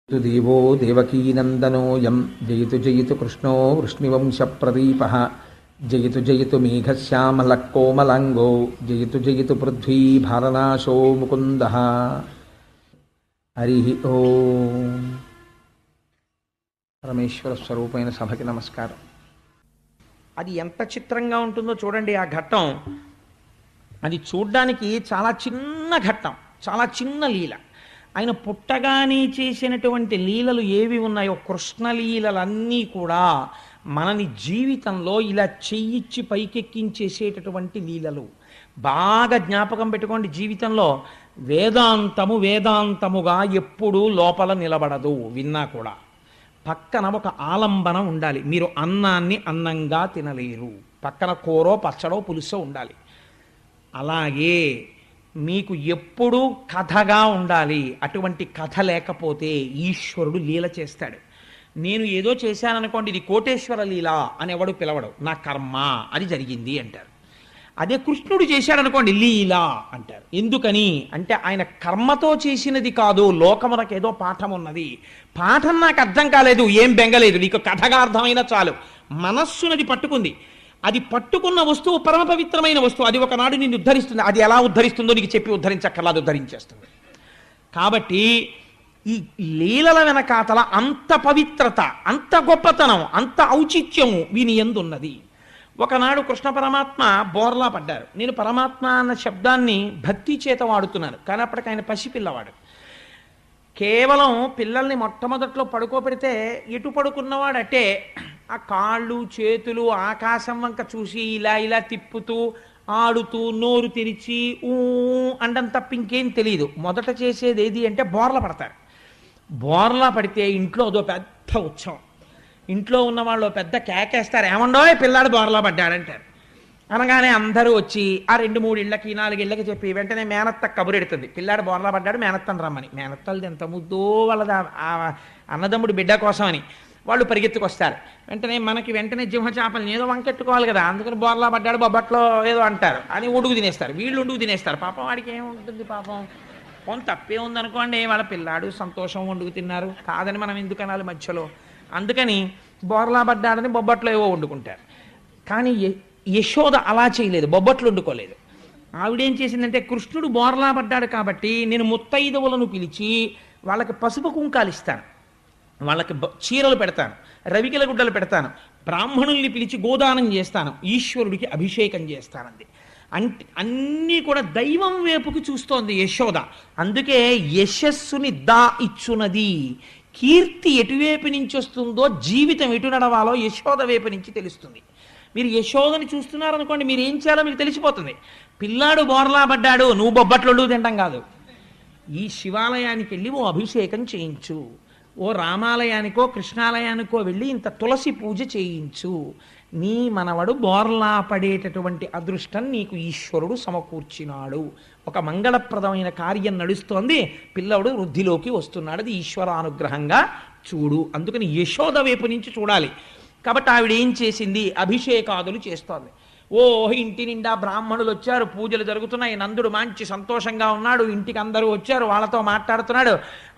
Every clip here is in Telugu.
దేవో దేవకీనందనోయం జయతు జయతు కృష్ణో వృష్ణివంశప్రదీపః జయతు జయతు మేఘశ్యామలః కోమలాంగో జయతు జయతు పృథ్వీ భారనాశో ముకుందః. హరి ఓం. పరమేశ్వర స్వరూపమైన సభకి నమస్కారం. అది ఎంత చిత్రంగా ఉంటుందో చూడండి. ఆ ఘట్టం అది చూడ్డానికి చాలా చిన్న ఘట్టం, చాలా చిన్న లీల. ఆయన పుట్టగానే చేసినటువంటి లీలలు ఏవి ఉన్నాయో కృష్ణలీలలన్నీ కూడా మనని జీవితంలో ఇలా చెయ్యిచ్చి పైకెక్కించేసేటటువంటి లీలలు. బాగా జ్ఞాపకం పెట్టుకోండి. జీవితంలో వేదాంతము వేదాంతముగా ఎప్పుడూ లోపల నిలబడదు. విన్నా కూడా పక్కన ఒక ఆలంబన ఉండాలి. మీరు అన్నాన్ని అన్నంగా తినలేరు. పక్కన కూరో పచ్చడో పులుసో ఉండాలి. అలాగే మీకు ఎప్పుడూ కథగా ఉండాలి. అటువంటి కథ లేకపోతే ఈశ్వరుడు లీల చేస్తాడు. నేను ఏదో చేశాననుకోండి, ఇది కోటేశ్వర లీల అని ఎవడు పిలవడు. నా కర్మ అది జరిగింది అంటారు. అదే కృష్ణుడు చేశాడనుకోండి, లీల అంటారు. ఎందుకని అంటే ఆయన కర్మతో చేసినది కాదు, లోకమునకు ఏదో పాఠం ఉన్నది. పాఠం నాకు అర్థం కాలేదు, ఏం బెంగలేదు, నీకు కథగా అర్థమైనా చాలు. మనస్సునది పట్టుకుంది. అది పట్టుకున్న వస్తువు పరమ పవిత్రమైన వస్తువు. అది ఒకనాడు నిన్ను ఉద్ధరిస్తుంది. అది ఎలా ఉద్ధరిస్తుందో నీకు చెప్పి ఉద్ధరించక్కర్లేదు, ఉద్ధరించేస్తుంది. కాబట్టి ఈ లీలల వెనకాతల అంత పవిత్రత, అంత గొప్పతనం, అంత ఔచిత్యము వీని యందు ఉన్నది. ఒకనాడు కృష్ణ పరమాత్మ బోర్లా పడ్డారు. నేను పరమాత్మ అన్న శబ్దాన్ని భక్తి చేత వాడుతున్నాను, కానీ అప్పటికి ఆయన పసిపిల్లవాడు. కేవలం పిల్లల్ని మొట్టమొదట్లో పడుకోబెడితే ఎటు పడుకున్నవాడు అంటే ఆ కాళ్ళు చేతులు ఆకాశం వంక చూసి ఇలా ఇలా తిప్పుతూ ఆడుతూ నోరు తెరిచి ఊ అండం తప్ప ఇంకేం తెలియదు. మొదట చేసేది ఏది అంటే బోర్ల పడతారు. బోర్లా పడితే ఇంట్లో అదో పెద్ద ఉత్సవం. ఇంట్లో ఉన్న వాళ్ళు పెద్ద కేకేస్తారు, ఏమండోయ్ పిల్లాడు బోర్లా పడ్డాడంటారు. అనగానే అందరూ వచ్చి ఆ 2-3 ఇళ్ళకి 4 ఇళ్ళకి చెప్పి వెంటనే మేనత్త కబురెడుతుంది, పిల్లాడు బోర్లా పడ్డాడు, మేనత్తను రమ్మని. మేనత్తలది ఎంత ముద్దో వాళ్ళది అన్నదమ్ముడు బిడ్డ కోసమని. వాళ్ళు పరిగెత్తుకొస్తారు. వెంటనే జింహచాపల్ని ఏదో వంకెట్టుకోవాలి కదా, అందుకని బోర్లా పడ్డాడు బొబ్బట్లో ఏదో అంటారు అని ఉడుగు తినేస్తారు. వీళ్ళు ఉడుగు తినేస్తారు. పాపం వాడికి ఏముంటుంది, పాపం కొంత తప్పే ఉందనుకోండి, వాళ్ళ పిల్లాడు సంతోషం వండుకు తిన్నారు కాదని మనం ఎందుకు అనాలి మధ్యలో. అందుకని బోర్లా పడ్డాడని బొబ్బట్లో ఏవో వండుకుంటారు. కానీ యశోద అలా చేయలేదు, బొబ్బట్లు వండుకోలేదు. ఆవిడేం చేసిందంటే కృష్ణుడు బోర్లా పడ్డాడు కాబట్టి నేను ముత్తైదవులను పిలిచి వాళ్ళకి పసుపు కుంకాలు ఇస్తాను, వాళ్ళకి చీరలు పెడతాను, రవికెల గుడ్డలు పెడతాను, బ్రాహ్మణుల్ని పిలిచి గోదానం చేస్తాను, ఈశ్వరుడికి అభిషేకం చేస్తానంది. అన్నీ కూడా దైవం వైపుకి చూస్తోంది యశోద. అందుకే యశస్సుని దా ఇచ్చునది. కీర్తి ఎటువైపు నుంచి వస్తుందో జీవితం ఎటు నడవాలో యశోద వైపు నుంచి తెలుస్తుంది. మీరు యశోదని చూస్తున్నారనుకోండి, మీరు ఏం చేయాలో మీకు తెలిసిపోతుంది. పిల్లాడు బోర్లా పడ్డాడు, నువ్వు బొబ్బట్లు తింటాం కాదు. ఈ శివాలయానికి వెళ్ళి ఓ అభిషేకం చేయించు, ఓ రామాలయానికో కృష్ణాలయానికో వెళ్ళి ఇంత తులసి పూజ చేయించు. నీ మనవడు బోర్లా పడేటటువంటి అదృష్టం నీకు ఈశ్వరుడు సమకూర్చినాడు. ఒక మంగళప్రదమైన కార్యం నడుస్తోంది, పిల్లవాడు వృద్ధిలోకి వస్తున్నాడు, అది ఈశ్వరానుగ్రహంగా చూడు. అందుకని యశోద వైపు నుంచి చూడాలి. కాబట్టి ఆవిడ ఏం చేసింది, అభిషేకాదులు చేస్తోంది. ఓ ఇంటి నిండా బ్రాహ్మణులు వచ్చారు, పూజలు జరుగుతున్నాయి, నందుడు మంచి సంతోషంగా ఉన్నాడు, ఇంటికి అందరూ వచ్చారు, వాళ్ళతో మాట్లాడుతున్నాడు.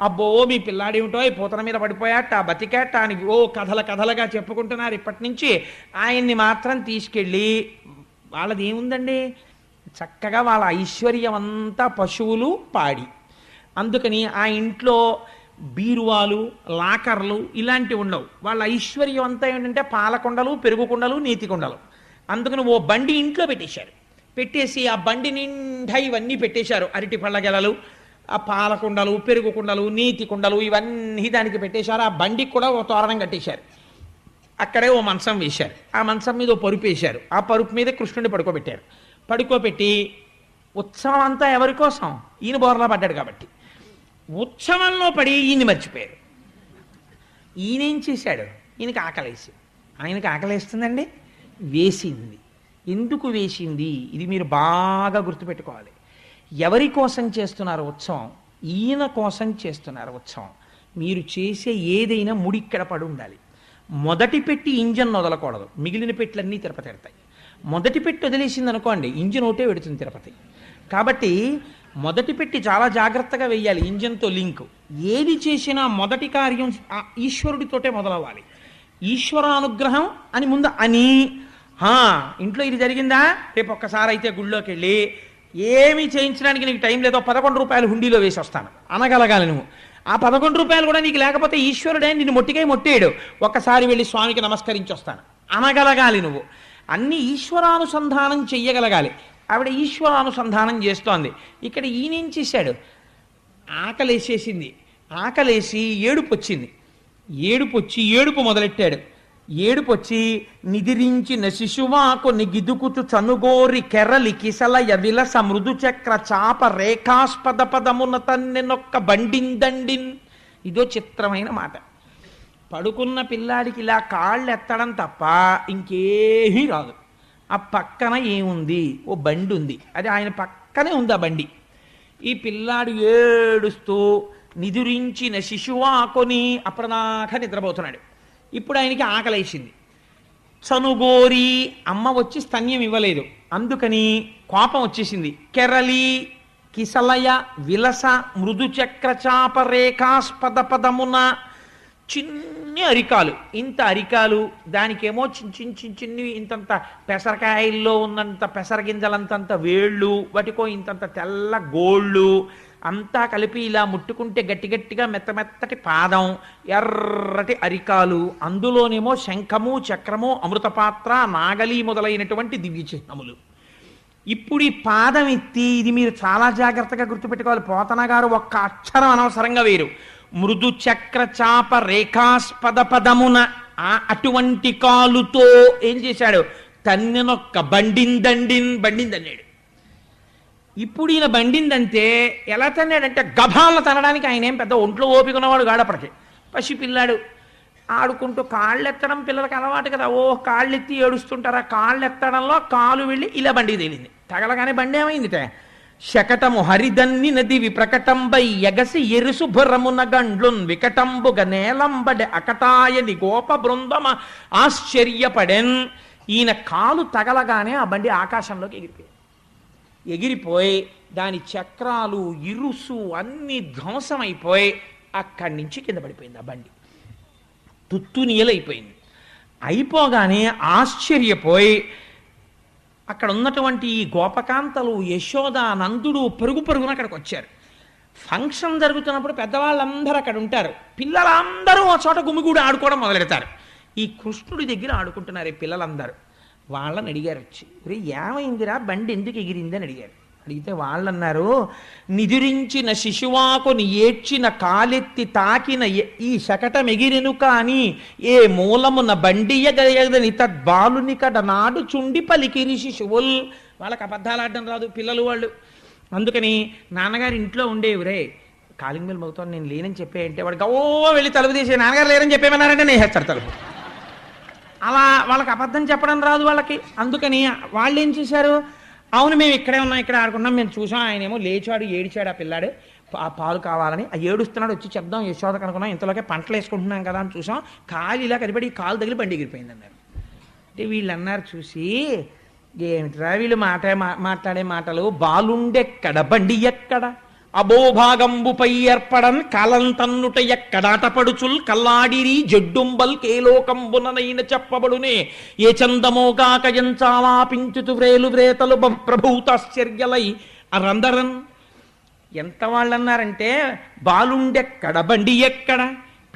అబ్బో మీ పిల్లాడేమిటో పూతన మీద పడిపోయాట, బతికాట అని ఓ కథలుగా చెప్పుకుంటున్నారు. ఇప్పటి నుంచి ఆయన్ని మాత్రం తీసుకెళ్ళి, వాళ్ళది ఏముందండి, చక్కగా వాళ్ళ ఐశ్వర్యం అంతా పశువులు పాడి. అందుకని ఆ ఇంట్లో బీరువాలు లాకర్లు ఇలాంటివి ఉండవు. వాళ్ళ ఐశ్వర్యం అంతా ఏంటంటే పాలకొండలు, పెరుగుకుండలు, నీతికొండలు. అందుకని ఓ బండి ఇంట్లో పెట్టేశారు. పెట్టేసి ఆ బండి నిండా ఇవన్నీ పెట్టేశారు. అరటి పళ్ళ గెలలు, ఆ పాలకుండలు, పెరుగుకుండలు, నీతి కుండలు ఇవన్నీ దానికి పెట్టేశారు. ఆ బండికి కూడా ఓ తోరణం కట్టేశారు. అక్కడే ఓ మంచం వేశారు. ఆ మంచం మీద ఓ పరుపు వేశారు. ఆ పరుపు మీద కృష్ణుడిని పడుకోబెట్టారు. పడుకోబెట్టి ఉత్సవం అంతా ఎవరి కోసం, ఈయన బోర్లా పడ్డాడు కాబట్టి ఉత్సవంలో పడి ఈయన్ని మర్చిపోయారు. ఈయనేం చేశాడు, ఈయనకి ఆకలేసి, ఆయనకి ఆకలేస్తుందండి, వేసింది. ఎందుకు వేసింది, ఇది మీరు బాగా గుర్తుపెట్టుకోవాలి. ఎవరి కోసం చేస్తున్నారు ఉత్సవం, ఈయన కోసం చేస్తున్నారు ఉత్సవం. మీరు చేసే ఏదైనా ముడిక్కడ పడి ఉండాలి. మొదటి పెట్టి ఇంజన్ వదలకూడదు, మిగిలిన పెట్లన్నీ తిరుపతి పెడతాయి. మొదటి పెట్టి వదిలేసింది అనుకోండి, ఇంజన్ ఒకటే పెడుతుంది తిరుపతి. కాబట్టి మొదటి పెట్టి చాలా జాగ్రత్తగా వెయ్యాలి, ఇంజన్తో లింక్. ఏది చేసినా మొదటి కార్యం ఆ ఈశ్వరుడితోటే మొదలవ్వాలి. ఈశ్వరానుగ్రహం అని ముందు అని ఇంట్లో ఇది జరిగిందా, రేపు ఒక్కసారి అయితే గుళ్ళోకి వెళ్ళి ఏమీ చేయించడానికి నీకు టైం లేదో 11 రూపాయలు హుండీలో వేసి వస్తాను అనగలగాలి నువ్వు. ఆ 11 రూపాయలు కూడా నీకు లేకపోతే ఈశ్వరుడే నిన్ను మొట్టికై మొట్టేయడు, ఒక్కసారి వెళ్ళి స్వామికి నమస్కరించి వస్తాను అనగలగాలి నువ్వు. అన్ని ఈశ్వరానుసంధానం చెయ్యగలగాలి. ఆవిడ ఈశ్వరానుసంధానం చేస్తోంది. ఇక్కడ ఈయనేం చేశాడు, ఆకలేసేసింది, ఆకలేసి ఏడుపు వచ్చింది, ఏడుపు వచ్చి ఏడుపు మొదలెట్టాడు. ఏడుపు వచ్చి నిదిరించిన శిశువాకు నిగిదుకుచు చనుగోరి కెరలి కిసలయ విలస మృదు చక్ర చాప రేఖాస్పద పదమున తన్నెనొక్క బండిందండిన్. ఇదో చిత్రమైన మాట. పడుకున్న పిల్లాడికి ఇలా కాళ్ళు ఎత్తడం తప్ప ఇంకేమీ రాదు. ఆ పక్కన ఏముంది, ఓ బండి ఉంది, అది ఆయన పక్కనే ఉంది ఆ బండి. ఈ పిల్లాడు ఏడుస్తూ నిదురించిన శిశువాకొని అప్పటిదాకా నిద్రపోతున్నాడు. ఇప్పుడు ఆయనకి ఆకలేసింది. చనుగోరి అమ్మ వచ్చి స్తన్యం ఇవ్వలేదు, అందుకని కోపం వచ్చేసింది. కెరలి కిసలయ విలస మృదు చక్ర చాప రేఖాస్పద పదమున, చిన్ని అరికాలు, ఇంత అరికాలు, దానికేమో చిన్ని ఇంతంత పెసరకాయల్లో ఉన్నంత పెసరగింజలంతంత వేళ్ళు, వాటికో ఇంతంత తెల్ల గోళ్ళు, అంతా కలిపి ఇలా ముట్టుకుంటే గట్టి గట్టిగా మెత్తమెత్తటి పాదం, ఎర్రటి అరికాలు, అందులోనేమో శంఖము చక్రము అమృతపాత్ర నాగలి మొదలైనటువంటి దివ్య చిహ్నములు. ఇప్పుడు ఈ పాదం ఎత్తి, ఇది మీరు చాలా జాగ్రత్తగా గుర్తుపెట్టుకోవాలి, పోతన గారు ఒక్క అక్షరం అనవసరంగా వేరు. మృదు చక్ర చాప రేఖాస్పద పదమున, అటువంటి కాలుతో ఏం చేశాడు, తన్నెనొక్క బండిందన్నాడు. ఇప్పుడు ఈయన బండిందంటే ఎలా తన్నాడంటే గభాలను తనడానికి ఆయన ఏం పెద్ద ఒంట్లో ఓపిక ఉన్నవాడు గాడప్పటికి. పసిపిల్లాడు ఆడుకుంటూ కాళ్ళెత్తడం పిల్లలకి అలవాటు కదా, కాళ్ళెత్తి ఏడుస్తుంటారా, కాళ్ళెత్తడంలో కాలు వెళ్ళి ఇలా బండి తేలింది. తగలగానే బండి ఏమైందిట, శకటము హరిదన్ని నది విప్రకటంబై ఎగసి ఎరుసు భురమున గండ్లున్ వికటంబుగ నేలంబడె అకటాయని గోప బృందమ ఆశ్చర్యపడెన్. ఈయన కాలు తగలగానే ఆ బండి ఆకాశంలోకి ఎగిరిపోయి దాని చక్రాలు ఇరుసు అన్ని ధ్వంసమైపోయి అక్కడి నుంచి కింద పడిపోయింది. ఆ బండి తుత్తునియలైపోయింది. అయిపోగానే ఆశ్చర్యపోయి అక్కడ ఉన్నటువంటి ఈ గోపకాంతలు యశోద నందుడు పరుగున అక్కడికి వచ్చారు. ఫంక్షన్ జరుగుతున్నప్పుడు పెద్దవాళ్ళందరూ అక్కడ ఉంటారు, పిల్లలందరూ ఆ చోట గుమిగూడి ఆడుకోవడం మొదలెడతారు. ఈ కృష్ణుడి దగ్గర ఆడుకుంటున్నారు ఈ పిల్లలందరూ. వాళ్ళని అడిగారు వచ్చి, రే ఏమైందిరా, బండి ఎందుకు ఎగిరింది అని అడిగారు. అడిగితే వాళ్ళన్నారు, నిదురించిన శిశువాకుని ఏడ్చిన కాలెత్తి తాకిన ఈ శకటం ఎగిరెను కాని ఏ మూలమున బండియగదని తద్బాలుని కడ నాడు చుండి పలికిరి శిశువుల్. వాళ్ళకి అబద్ధాలు ఆడడం రాదు పిల్లలు వాళ్ళు. అందుకని నాన్నగారు ఇంట్లో ఉండేవి, రే కాలింగ్ బెల్ మోగుతాను నేను లేనని చెప్పేయంటే వాడు గవ్వో వెళ్ళి తలుపు తీసి నాన్నగారు లేరని చెప్పేమన్నారంటే నేసేస్తాడు తలుపు. అలా వాళ్ళకి అబద్ధం చెప్పడం రాదు వాళ్ళకి. అందుకని వాళ్ళు ఏం చేశారు, అవును మేము ఇక్కడే ఉన్నాం, ఇక్కడ ఆడుకున్నాం, మేము చూసాం, ఆయన ఏమో లేచాడు ఏడిచాడు ఆ పిల్లాడు, ఆ పాలు కావాలని, ఆ ఏడుస్తున్నాడు వచ్చి చెప్దాం యశోదకు అనుకున్నాం, ఇంతలోకే పంటలు వేసుకుంటున్నాం కదా అని చూసాం, కాలు ఇలా కనిపడి కాలు తగిలి బండి ఎగిరిపోయింది అన్నారు. అంటే వీళ్ళు అన్నారు చూసి, ఏమిట్రా వీళ్ళు మాట్లాడే మాటలు, బాలుండెక్కడ బండి ఎక్కడ, అబోభాగంబుపై ఏర్పడన్ కాలంతన్నుట ఎక్కడాటపడుచుల్ కల్లాడిరి జడ్డుంబల్ కేలోకంబుననైన చెప్పబడునే ఏ చందమోగాక ఎంచాలాపించుతు వ్రేలు వ్రేతలు ప్రభూతాశ్చర్యలై అరందరన్. ఎంత వాళ్ళన్నారంటే, బాలుండెక్కడ బండి ఎక్కడ,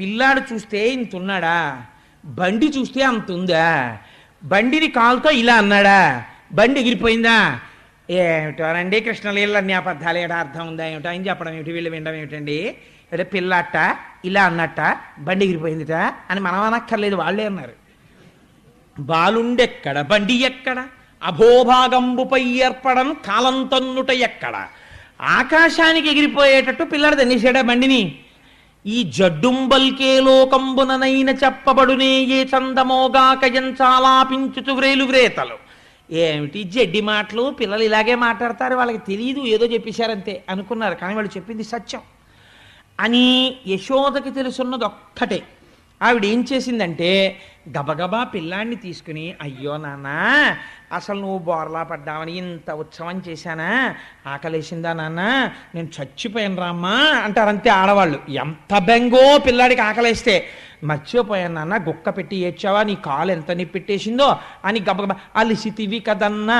పిల్లాడు చూస్తే ఇంతున్నాడా, బండి చూస్తే అంతుందా, బండిని కాలుతో ఇలా అన్నాడా, బండి ఎగిరిపోయిందా, ఏమిటోనండి కృష్ణలీల అన్ని అబద్ధాలు ఏటా అర్థం ఉందా ఏమిటో ఆయన చెప్పడం ఏమిటి, వీళ్ళు వినడం ఏమిటండి, అంటే పిల్లట ఇలా అన్నట్ట బండి ఎగిరిపోయిందిట అని మనం అనక్కర్లేదు, వాళ్ళే అన్నారు. బాలుండెక్కడ బండి ఎక్కడ, అభోభాగంబుపై ఏర్పడం కాలం తన్నుట ఎక్కడ, ఆకాశానికి ఎగిరిపోయేటట్టు పిల్లాడు తన్నేసాడా బండిని. ఈ జడ్డుంబల్కే లోకంబుననైన చెప్పబడునే ఏ చందమోగాక ఎంచాలాపించుతు వ్రేలు వ్రేతలు. ఏమిటి జడ్డి మాటలు, పిల్లలు ఇలాగే మాట్లాడతారు, వాళ్ళకి తెలియదు, ఏదో చెప్పేశారంతే అనుకున్నారు, కానీ వాళ్ళు చెప్పింది సత్యం అని యశోదకి తెలుసున్నది ఒక్కటే. ఆవిడ ఏం చేసిందంటే గబగబా పిల్లాన్ని తీసుకుని, అయ్యో నాన్న అసలు నువ్వు బోర్లా పడ్డావని ఇంత ఉత్సవం చేశానా, ఆకలేసిందా నాన్న, నేను చచ్చిపోయాను రామ్మా అంటారంతే ఆడవాళ్ళు. ఎంత బెంగో పిల్లాడికి ఆకలేస్తే, మర్చిపోయాను నాన్న, గుక్క పెట్టి ఏడ్చావా, నీ కాలు ఎంత నిప్పెట్టేసిందో అని గబగబా, అలిసితివి కదన్నా,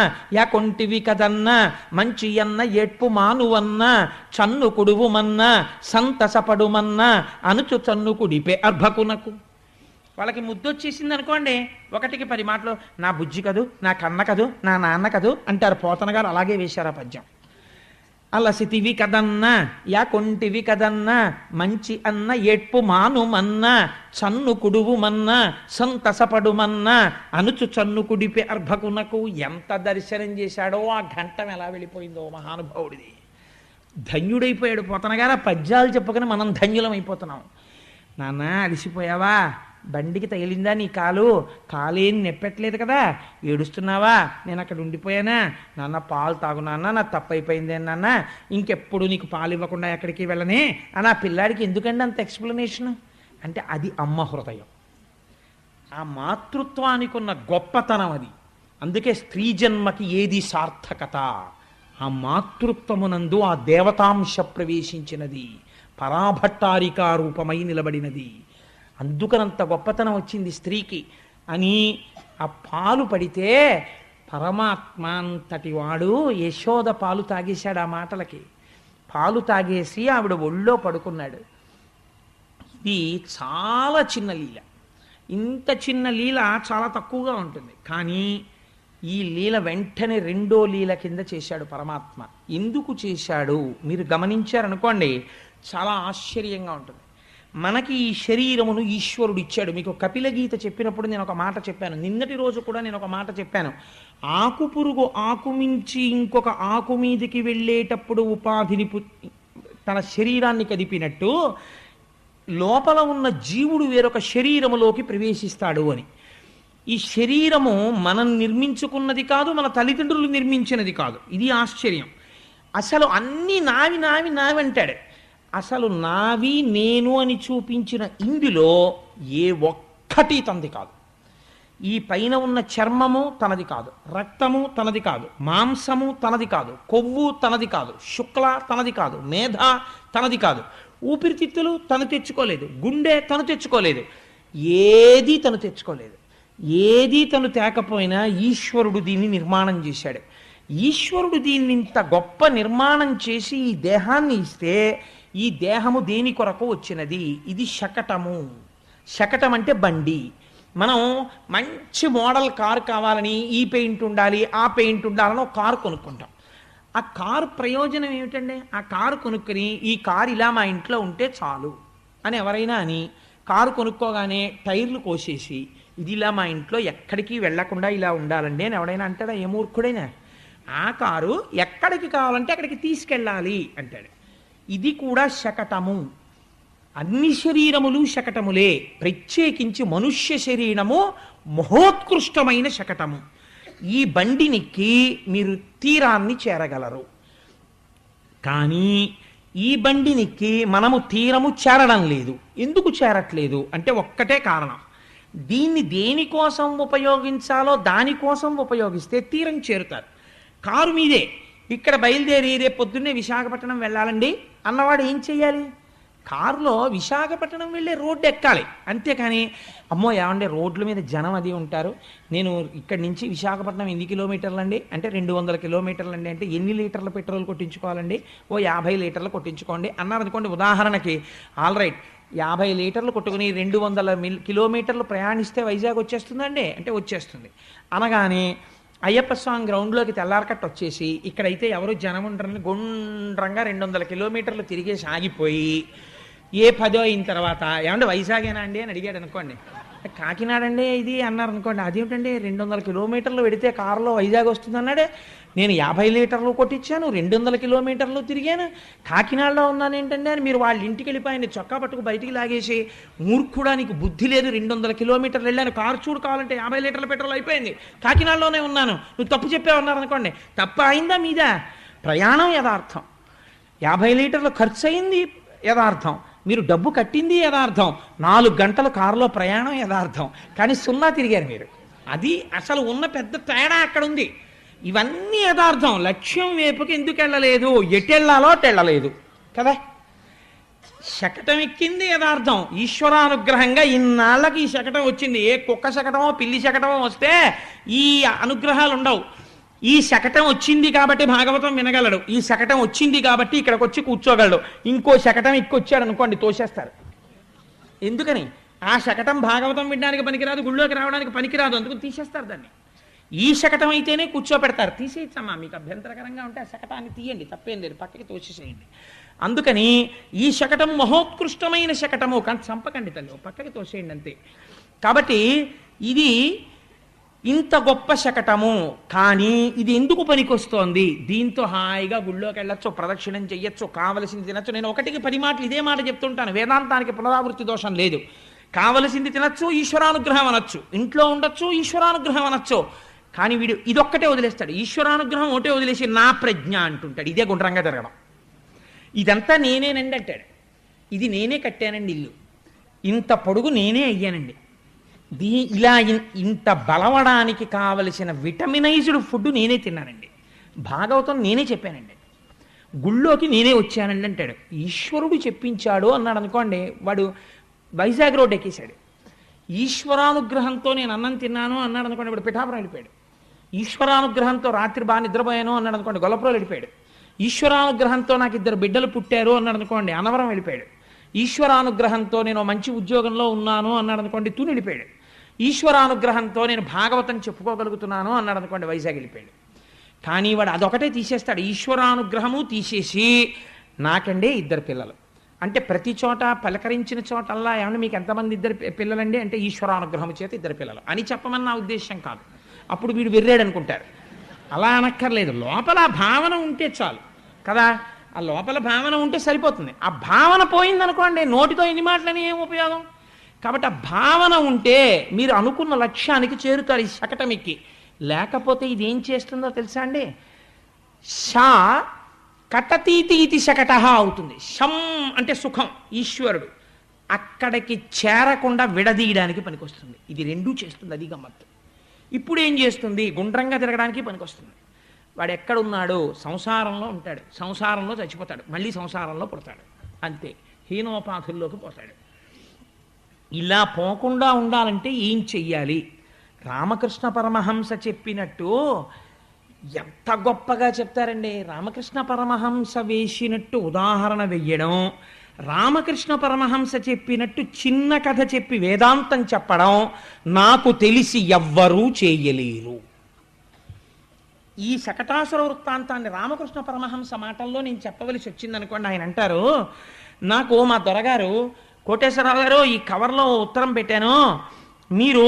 కొంటివి కదన్నా, మంచి అన్న ఏడ్పు మానువన్నా, చన్ను కుడువుమన్నా, సంతసపడుమన్నా, అనుచు చన్ను కుడిపే అర్భకునకు. వాళ్ళకి ముద్దొచ్చేసింది అనుకోండి, 1కి 10 మాటలు నా బుజ్జి కదూ, నా కన్న కదూ, నా నాన్న కదూ అంటారు. పోతన గారు అలాగే వేశారు ఆ పద్యం. అలసితివి కదన్నా, కొంటివి కదన్నా, మంచి అన్న ఏడ్పు మానుమన్నా, చన్ను కుడువుమన్నా, సంతసపడుమన్నా, అనుచు చన్ను కుడిపే అర్భకునకు. ఎంత దర్శనం చేశాడో, ఆ ఘంటం ఎలా వెళ్ళిపోయిందో మహానుభావుడిది. ధన్యుడైపోయాడు పోతన గారు. ఆ పద్యాలు చెప్పుకొని మనం ధన్యులం అయిపోతున్నాం. నాన్న అలిసిపోయావా, బండికి తగిలిందా నీ కాలు, కాలేం నెప్పట్లేదు కదా, ఏడుస్తున్నావా, నేను అక్కడ ఉండిపోయానా, నాన్న పాలు తాగు నాన్న, నా తప్పైపోయిందే నాన్న, ఇంకెప్పుడు నీకు పాలు ఇవ్వకుండా ఎక్కడికి వెళ్ళనే అని ఆ పిల్లాడికి ఎందుకండి అంత ఎక్స్ప్లెనేషన్ అంటే, అది అమ్మ హృదయం, ఆ మాతృత్వానికి ఉన్న గొప్పతనం అది. అందుకే స్త్రీ జన్మకి ఏది సార్థకత, ఆ మాతృత్వమునందు ఆ దేవతాంశ ప్రవేశించినది, పరాభట్టారికా రూపమై నిలబడినది. అందుకనంత గొప్పతనం వచ్చింది స్త్రీకి అని. ఆ పాలు పడితే పరమాత్మ అంతటి వాడు యశోద పాలు తాగేశాడు. ఆ మాటలకి పాలు తాగేసి ఆవిడ ఒళ్ళో పడుకున్నాడు. ఇది చాలా చిన్న లీల. ఇంత చిన్న లీల చాలా తక్కువగా ఉంటుంది, కానీ ఈ లీల వెంటనే 2వ లీల కింద చేశాడు పరమాత్మ. ఎందుకు చేశాడు మీరు గమనించారనుకోండి, చాలా ఆశ్చర్యంగా ఉంటుంది. మనకి ఈ శరీరమును ఈశ్వరుడు ఇచ్చాడు. మీకు కపిల గీత చెప్పినప్పుడు నేను ఒక మాట చెప్పాను, నిన్నటి రోజు కూడా నేను ఒక మాట చెప్పాను. ఆకు పురుగు ఆకు మించి ఇంకొక ఆకు మీదికి వెళ్ళేటప్పుడు ఉపాధిని తన శరీరాన్ని కదిపినట్టు, లోపల ఉన్న జీవుడు వేరొక శరీరములోకి ప్రవేశిస్తాడు అని. ఈ శరీరము మనం నిర్మించుకున్నది కాదు, మన తల్లిదండ్రులు నిర్మించినది కాదు. ఇది ఆశ్చర్యం. అసలు అన్నీ నావి నావి నావి అంటాడు. అసలు నావి నేను అని చూపించిన ఇందులో ఏ ఒక్కటి తనది కాదు. ఈ పైన ఉన్న చర్మము తనది కాదు, రక్తము తనది కాదు, మాంసము తనది కాదు, కొవ్వు తనది కాదు, శుక్ల తనది కాదు, మేధ తనది కాదు, ఊపిరితిత్తులు తను తెచ్చుకోలేదు, గుండె తను తెచ్చుకోలేదు, ఏది తను తెచ్చుకోలేదు. ఏది తను తేకపోయినా ఈశ్వరుడు దీన్ని నిర్మాణం చేశాడు. ఈశ్వరుడు దీన్ని ఇంత గొప్ప నిర్మాణం చేసి ఈ దేహాన్ని ఇస్తే, ఈ దేహము దేని కొరకు వచ్చినది? ఇది శకటము. శకటం అంటే బండి. మనం మంచి మోడల్ కారు కావాలని ఈ పెయింట్ ఉండాలి, ఆ పెయింట్ ఉండాలని ఒక కారు కొనుక్కుంటాం. ఆ కారు ప్రయోజనం ఏమిటండి? ఆ కారు కొనుక్కొని ఈ కారు ఇలా మా ఇంట్లో ఉంటే చాలు అని ఎవరైనా అని కారు కొనుక్కోగానే టైర్లు కోసేసి ఇది ఇలా మా ఇంట్లో ఎక్కడికి వెళ్లకుండా ఇలా ఉండాలండి అని ఎవడైనా అంటాడా? ఏ మూర్ఖుడైనా. ఆ కారు ఎక్కడికి కావాలంటే అక్కడికి తీసుకెళ్ళాలి అంటాడు. ఇది కూడా శకటము. అన్ని శరీరములు శకటములే, ప్రత్యేకించి మనుష్య శరీరము మహోత్కృష్టమైన శకటము. ఈ బండినికి మీరు తీరాన్ని చేరగలరు, కానీ ఈ బండినికి మనము తీరము చేరడం లేదు. ఎందుకు చేరట్లేదు అంటే ఒక్కటే కారణం, దీన్ని దేనికోసం ఉపయోగించాలో దానికోసం ఉపయోగిస్తే తీరం చేరుతారు. కారు మీదే ఇక్కడ బయలుదేరి రేపు పొద్దున్నే విశాఖపట్నం వెళ్ళాలండి అన్నవాడు ఏం చెయ్యాలి? కారులో విశాఖపట్నం వెళ్ళే రోడ్డు ఎక్కాలి. అంతేకాని అమ్మో ఏమంటే రోడ్ల మీద జనం అది ఉంటారు, నేను ఇక్కడి నుంచి విశాఖపట్నం ఎన్ని కిలోమీటర్లు అండి అంటే 200 కిలోమీటర్లు అండి అంటే ఎన్ని లీటర్ల పెట్రోల్ కొట్టించుకోవాలండి? ఓ 50 లీటర్లు కొట్టించుకోండి అన్నారనుకోండి ఉదాహరణకి. ఆల్ రైట్, 50 లీటర్లు కొట్టుకుని 200 కిలోమీటర్లు ప్రయాణిస్తే వైజాగ్ వచ్చేస్తుందండి అంటే వచ్చేస్తుంది. అనగానే అయ్యప్ప స్వామి గ్రౌండ్లోకి తెల్లారకట్టు వచ్చేసి ఇక్కడైతే ఎవరు జనం ఉంటారని గుండ్రంగా 200 కిలోమీటర్లు తిరిగేసి ఆగిపోయి ఏ 10 అయిన తర్వాత ఏమంటే వైజాగేనా అండి అని అడిగాడు అనుకోండి. కాకినాడ అండి ఇది అన్నారు అనుకోండి. అదేమిటండి 200 కిలోమీటర్లు పెడితే కారులో వైజాగ్ వస్తుంది అన్నాడే, నేను 50 లీటర్లు కొట్టించాను, 200 కిలోమీటర్లు తిరిగాను, కాకినాడలో ఉన్నాను ఏంటండి అని మీరు వాళ్ళ ఇంటికి వెళ్ళిపోయింది చొక్కా పట్టుకు బయటికి లాగేసి, మూర్ఖుడానికి బుద్ధి లేదు, 200 కిలోమీటర్లు వెళ్ళాను, కారు చూడు కావాలంటే 50 లీటర్ల పెట్రోల్ అయిపోయింది, కాకినాడలోనే ఉన్నాను, నువ్వు తప్పు చెప్పావన్నారు అనుకోండి. తప్ప అయిందా మీద? ప్రయాణం యథార్థం, 50 లీటర్లు ఖర్చు అయింది యథార్థం, మీరు డబ్బు కట్టింది యథార్థం, 4 గంటల కారులో ప్రయాణం యథార్థం, కానీ 0 తిరిగారు మీరు. అది అసలు ఉన్న పెద్ద తేడా అక్కడ ఉంది. ఇవన్నీ యథార్థం. లక్ష్యం వైపుకి ఎందుకు వెళ్ళలేదు, ఎటెళ్లాలో అటెళ్ళలేదు కదా. శకటం ఎక్కింది యథార్థం. ఈశ్వరానుగ్రహంగా ఇన్నాళ్ళకి ఈ శకటం వచ్చింది. ఏ కుక్క శకటమో పిల్లి శకటమో వస్తే ఈ అనుగ్రహాలు ఉండవు. ఈ శకటం వచ్చింది కాబట్టి భాగవతం వినగలడు. ఈ శకటం వచ్చింది కాబట్టి ఇక్కడికి వచ్చి కూర్చోగలడు. ఇంకో శకటం వచ్చాడు అనుకోండి, తోసేస్తారు. ఎందుకని? ఆ శకటం భాగవతం వినడానికి పనికిరాదు, గుళ్ళోకి రావడానికి పనికిరాదు, అందుకు తీసేస్తారు దాన్ని. ఈ శకటం అయితేనే కూర్చోపెడతారు. తీసేయచ్చమ్మా, మీకు అభ్యంతరకరంగా ఉంటే ఆ శకటాన్ని తీయండి, తప్పేం లేదు, పక్కకి తోసేసేయండి. అందుకని ఈ శకటం మహోత్కృష్టమైన శకటము, కానీ చంపకండి తల్లి, పక్కకి తోసేయండి అంతే. కాబట్టి ఇది ఇంత గొప్ప శకటము, కానీ ఇది ఎందుకు పనికొస్తోంది? దీంతో హాయిగా గుళ్ళోకి వెళ్ళొచ్చు, ప్రదక్షిణం చెయ్యొచ్చు, కావలసింది తినచ్చు. నేను ఒకటికి 10 మాటలు ఇదే మాట చెప్తుంటాను. వేదాంతానికి పునరావృత్తి దోషం లేదు. కావలసింది తినచ్చు, ఈశ్వరానుగ్రహం అనొచ్చు, ఇంట్లో ఉండొచ్చు, ఈశ్వరానుగ్రహం అనొచ్చు. కానీ వీడు ఇదొక్కటే వదిలేస్తాడు. ఈశ్వరానుగ్రహం ఒకటే వదిలేసి నా ప్రజ్ఞ అంటుంటాడు. ఇదే గుండ్రంగా తిరగడం. ఇదంతా నేనేనండి అంటాడు. ఇది నేనే కట్టానండి ఇల్లు, ఇంత పొడుగు నేనే అయ్యానండి, ఇలా ఇంత బలవడానికి కావలసిన విటమినైజ్డ్ ఫుడ్ నేనే తిన్నానండి, భాగవతం నేనే చెప్పానండి, గుళ్ళోకి నేనే వచ్చానండి అంటాడు. ఈశ్వరుడు చెప్పించాడు అన్నాడు అనుకోండి, వాడు వైజాగ్ రోడ్ ఎక్కేశాడు. ఈశ్వరానుగ్రహంతో నేను అన్నం తిన్నాను అన్నాడు అనుకోండి, వాడు పిఠాపురం వెళ్ళిపోయాడు. ఈశ్వరానుగ్రహంతో రాత్రి బాగా నిద్రపోయాను అన్నాడు అనుకోండి, గొల్లపురం వెళ్ళిపోయాడు. ఈశ్వరానుగ్రహంతో నాకు 2 బిడ్డలు పుట్టారు అన్నాడు అనుకోండి, అన్నవరం వెళ్ళిపోయాడు. ఈశ్వరానుగ్రహంతో నేను మంచి ఉద్యోగంలో ఉన్నాను అన్నాడు అనుకోండి, తూని వెళ్ళిపోయాడు. ఈశ్వరానుగ్రహంతో నేను భాగవతం చెప్పుకోగలుగుతున్నాను అన్నాడు అనుకోండి, వైజాగ్ వెళ్ళిపోయాడు. కానీ వాడు అదొకటే తీసేస్తాడు. ఈశ్వరానుగ్రహము తీసేసి నాకండే 2 పిల్లలు అంటే, ప్రతి చోట పలకరించిన చోటల్లా ఏమన్నా మీకు ఎంతమంది 2 పిల్లలండి అంటే, ఈశ్వరానుగ్రహం చేత 2 పిల్లలు అని చెప్పమని నా ఉద్దేశం కాదు. అప్పుడు వీడు వెర్రాడు అనుకుంటారు. అలా అనక్కర్లేదు. లోపల భావన ఉంటే చాలు కదా. ఆ లోపల భావన ఉంటే సరిపోతుంది. ఆ భావన పోయిందనుకోండి, నోటితో ఎన్ని మాటలని ఏం ఉపయోగం. కాబట్టి ఆ భావన ఉంటే మీరు అనుకున్న లక్ష్యానికి చేరుతారు ఈ శకటం ఎక్కి. లేకపోతే ఇది ఏం చేస్తుందో తెలుసా అండి, షా కటతీతి ఇది శకట అవుతుంది. శం అంటే సుఖం, ఈశ్వరుడు అక్కడికి చేరకుండా విడదీయడానికి పనికొస్తుంది. ఇది రెండూ చేస్తుంది, అది గమ్మత్తు. ఇప్పుడు ఏం చేస్తుంది, గుండ్రంగా తిరగడానికి పనికొస్తుంది. వాడు ఎక్కడున్నాడు, సంసారంలో ఉంటాడు, సంసారంలో చచ్చిపోతాడు, మళ్ళీ సంసారంలో పుడతాడు, అంతే, హీనోపాధుల్లోకి పోతాడు. ఇలా పోకుండా ఉండాలంటే ఏం చెయ్యాలి? రామకృష్ణ పరమహంస చెప్పినట్టు ఎంత గొప్పగా చెప్తారండి. రామకృష్ణ పరమహంస వేసినట్టు ఉదాహరణ వెయ్యడం, రామకృష్ణ పరమహంస చెప్పినట్టు చిన్న కథ చెప్పి వేదాంతం చెప్పడం నాకు తెలిసి ఎవ్వరూ చేయలేరు. ఈ శకటాసుర వృత్తాంతాన్ని రామకృష్ణ పరమహంస మాటల్లో నేను చెప్పవలసి వచ్చిందనుకోండి, ఆయన అంటారు, నాకు మా దొరగారు, కోటేశ్వరరావు గారు ఈ కవర్లో ఉత్తరం పెట్టాను, మీరు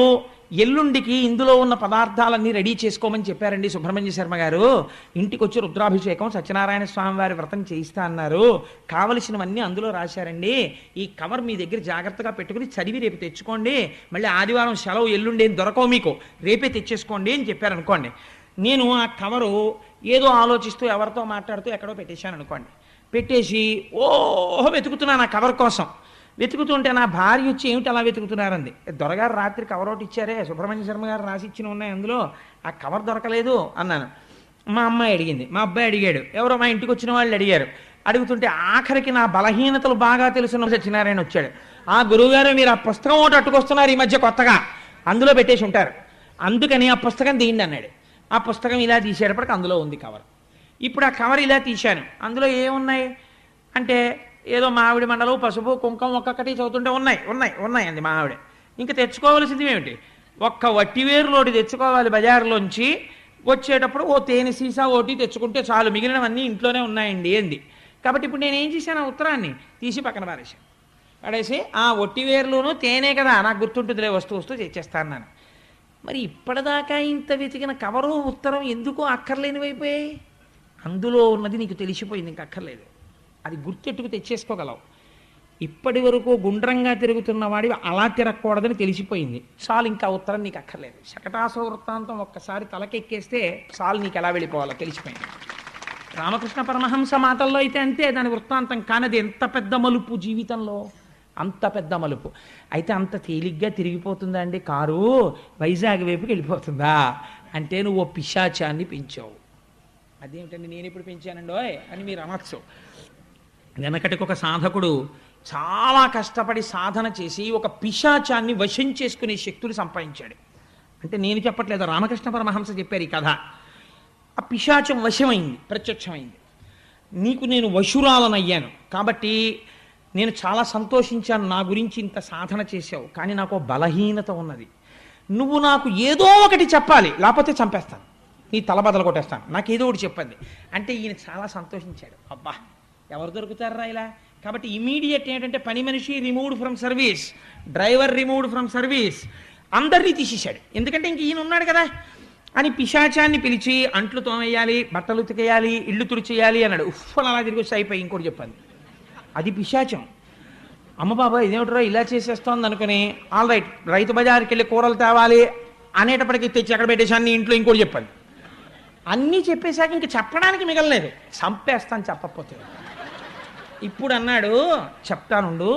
ఎల్లుండికి ఇందులో ఉన్న పదార్థాలన్నీ రెడీ చేసుకోమని చెప్పారండి సుబ్రహ్మణ్య శర్మ గారు. ఇంటికి వచ్చి రుద్రాభిషేకం సత్యనారాయణ స్వామి వారి వ్రతం చేయిస్తా అన్నారు, కావలసినవన్నీ అందులో రాశారండి. ఈ కవర్ మీ దగ్గర జాగ్రత్తగా పెట్టుకుని చదివి రేపు తెచ్చుకోండి, మళ్ళీ ఆదివారం సెలవు, ఎల్లుండి ఏం దొరకవు మీకు, రేపే తెచ్చేసుకోండి అని చెప్పారనుకోండి. నేను ఆ కవరు ఏదో ఆలోచిస్తూ ఎవరితో మాట్లాడుతూ ఎక్కడో పెట్టేశాను అనుకోండి. పెట్టేసి ఓహో వెతుకుతున్నాను ఆ కవర్ కోసం. వెతుకుతుంటే నా భార్య వచ్చి ఏమిటి అలా వెతుకుతున్నారంది. దొరగారు రాత్రి కవర్ ఒకటి ఇచ్చారే, సుబ్రహ్మణ్య శర్మ గారు రాసి ఇచ్చిన ఉన్నాయి అందులో, ఆ కవర్ దొరకలేదు అన్నాను. మా అమ్మాయి అడిగింది, మా అబ్బాయి అడిగాడు, ఎవరో మా ఇంటికి వచ్చిన వాళ్ళు అడిగారు. అడుగుతుంటే ఆఖరికి నా బలహీనతలు బాగా తెలుసున్న సత్యనారాయణ వచ్చాడు. ఆ గురువుగారు మీరు ఆ పుస్తకం ఒకటి అట్టుకొస్తున్నారు ఈ మధ్య కొత్తగా, అందులో పెట్టేసి ఉంటారు, అందుకని ఆ పుస్తకం తీయండి అన్నాడు. ఆ పుస్తకం ఇలా తీసేటప్పటికి అందులో ఉంది కవర్. ఇప్పుడు ఆ కవర్ ఇలా తీశాను, అందులో ఏమున్నాయి అంటే ఏదో మామిడి మండలు, పసుపు, కుంకం ఒక్కొక్కటి చదువుతుంటే ఉన్నాయి అంది మా ఆవిడ. ఇంకా తెచ్చుకోవాల్సింది ఏమిటి, ఒక్క వట్టివేరులోటి తెచ్చుకోవాలి బజారులోంచి, వచ్చేటప్పుడు ఓ తేనె సీసా ఒకటి తెచ్చుకుంటే చాలు, మిగిలినవన్నీ ఇంట్లోనే ఉన్నాయండి అంది. కాబట్టి ఇప్పుడు నేను ఏం చేశాను, ఆ ఉత్తరాన్ని తీసి పక్కన పారేసాను. పడేసి ఆ వట్టివేరులోనూ తేనే కదా నాకు గుర్తుంటుందిలే, వస్తూ తెచ్చేస్తాను నేను. మరి ఇప్పటిదాకా ఇంత వెతికిన కవరు ఉత్తరం ఎందుకు అక్కర్లేనివైపోయాయి? అందులో ఉన్నది నీకు తెలిసిపోయింది, ఇంక అక్కర్లేదు, అది గుర్తెట్టుకు తెచ్చేసుకోగలవు. ఇప్పటి వరకు గుండ్రంగా తిరుగుతున్న వాడి అలా తిరగకూడదని తెలిసిపోయింది, చాలు, ఇంకా ఉత్తరం నీకు అక్కర్లేదు. శకటాసుర వృత్తాంతం ఒక్కసారి తలకెక్కేస్తే చాలు, నీకు ఎలా వెళ్ళిపోవాలో తెలిసిపోయింది. రామకృష్ణ పరమహంస మాటల్లో అయితే అంతే, దాని వృత్తాంతం కానది ఎంత పెద్ద మలుపు జీవితంలో అంత పెద్ద మలుపు. అయితే అంత తేలిగ్గా తిరిగిపోతుందా అండి కారు, వైజాగ్ వైపుకి వెళ్ళిపోతుందా అంటే నువ్వు ఓ పిశాచాన్ని పెంచావు. అదేమిటండి నేను ఇప్పుడు పెంచానండోయ్ అని మీరు అనొచ్చు. వెనకటికి ఒక సాధకుడు చాలా కష్టపడి సాధన చేసి ఒక పిశాచాన్ని వశం చేసుకునే శక్తులు సంపాదించాడు. అంటే నేను చెప్పట్లేదు, రామకృష్ణ పరమహంస చెప్పారు ఈ కథ. ఆ పిశాచం వశమైంది, ప్రత్యక్షమైంది. నీకు నేను వశురాలనయ్యాను కాబట్టి నేను చాలా సంతోషించాను, నా గురించి ఇంత సాధన చేశావు, కానీ నాకు బలహీనత ఉన్నది, నువ్వు నాకు ఏదో ఒకటి చెప్పాలి, లేకపోతే చంపేస్తాను, నీ తల బదలు కొట్టేస్తాను, నాకు ఏదో ఒకటి చెప్పండి అంటే ఈయన చాలా సంతోషించాడు. అబ్బా ఎవరు దొరుకుతారా ఇలా. కాబట్టి ఇమీడియట్ ఏంటంటే పని మనిషి removed from service, driver removed from service, అందరినీ తీసేశాడు. ఎందుకంటే ఇంక ఈయన ఉన్నాడు కదా అని పిశాచాన్ని పిలిచి అంట్లు తోమేయాలి, బట్టలు ఉతికేయాలి, ఇళ్ళు తుడిచేయాలి అన్నాడు. ఉఫ్ఫని అలా తిరిగి వచ్చి అయిపోయి ఇంకోటి చెప్పాలి. అది పిశాచం. అమ్మ బాబా ఇదేమిట్రో ఇలా చేసేస్తోంది అనుకుని ఆల్ రైట్ రైతు బజార్కి వెళ్ళి కూరలు తేవాలి అనేటప్పటికి తెచ్చి అక్కడ పెట్టేసాన్ని ఇంట్లో ఇంకోటి చెప్పాలి. అన్నీ చెప్పేశాక ఇంక చెప్పడానికి మిగలలేదు, చంపేస్తాను చెప్పకపోతే. ఇప్పుడు అన్నాడు చెప్తానుండు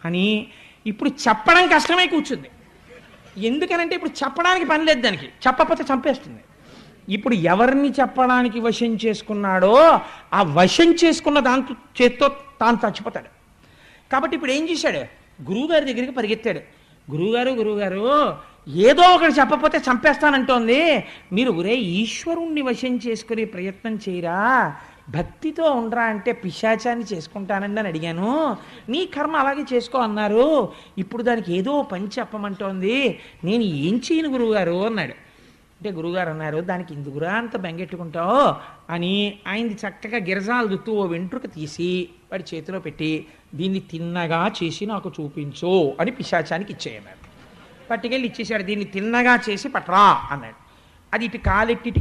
అని. ఇప్పుడు చెప్పడం కష్టమై కూర్చుంది. ఎందుకనంటే ఇప్పుడు చెప్పడానికి పని లేదు దానికి, చెప్పకపోతే చంపేస్తుంది. ఇప్పుడు ఎవరిని చెప్పడానికి వశం చేసుకున్నాడో ఆ వశం చేసుకున్న దాంతో చేత్తో తాను చచ్చిపోతాడు. కాబట్టి ఇప్పుడు ఏం చేశాడు, గురువుగారి దగ్గరికి పరిగెత్తాడు. గురువుగారు ఏదో ఒకటి చెప్పకపోతే చంపేస్తానంటోంది, మీరు ఒరే ఈశ్వరుణ్ణి వశం చేసుకునే ప్రయత్నం చేయరా, భక్తితో ఉండరా అంటే పిశాచాన్ని చేసుకుంటానండి అని అడిగాను, నీ కర్మ అలాగే చేసుకో అన్నారు, ఇప్పుడు దానికి ఏదో పని చెప్పమంటోంది, నేను ఏం చేయను గురువుగారు అన్నాడు. అంటే గురువుగారు అన్నారు దానికి ఎందుకురా అంత బెంగెట్టుకుంటావు అని ఆయనది చక్కగా గిరజాలు దుత్తు ఓ వెంట్రుక తీసి వాడి చేతిలో పెట్టి దీన్ని తిన్నగా చేసి నాకు చూపించు అని పిశాచానికి ఇచ్చేయన్నారు. పట్టుకెళ్ళి ఇచ్చేసాడు. దీన్ని తిన్నగా చేసి పట్రా అన్నాడు. అది ఇటు